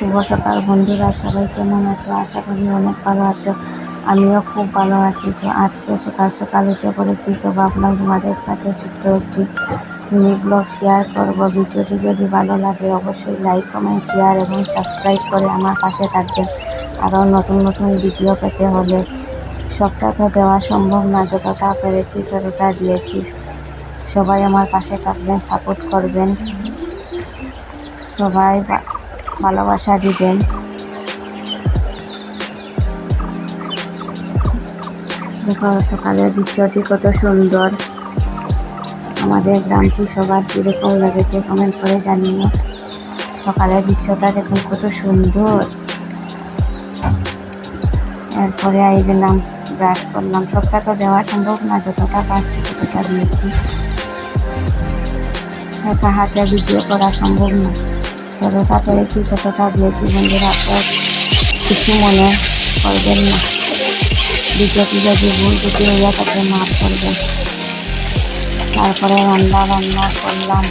শুভ সকাল বন্ধুরা, সবাই কেমন আছো? আশা করি অনেক ভালো আছো। আমিও খুব ভালো আছি। তো আজকে সকাল সকাল উঠে পড়েছি, তো ভাবলাম তোমাদের সাথে ছোট্ট একটি মিনি ব্লগ শেয়ার করব। ভিডিওটি যদি ভালো লাগে অবশ্যই লাইক, কমেন্ট, শেয়ার এবং সাবস্ক্রাইব করে আমার পাশে থাকবেন। আরও নতুন নতুন ভিডিও পেতে হলে সবটা তো দেওয়া সম্ভব না, যতটা পেরেছি ততটা দিয়েছি। সবাই আমার পাশে থাকবেন, সাপোর্ট করবেন, সবাই ভালোবাসা দিবেন। দেখো সকালের দৃশ্যটি কত সুন্দর। আমাদের গ্রামটি সবার কীরকম লেগেছে কমেন্ট করে জানিও। সকালের দৃশ্যটা দেখুন কত সুন্দর। এরপরে আই গেলাম, ব্রাশ করলাম। সবটা তো দেওয়া সম্ভব না, যতটা পারছি ততটা দিয়েছি। একা হাতে ভিডিও করা সম্ভব না, যতটা পেরেছি ততটা দিয়েছি। বন্ধুরা তো কিছু মনে করবেন না, ভিডিওটি যদি ভুল ত্রুটি হইয়া থাকে মাফ করবেন। তারপরে রান্না করলাম।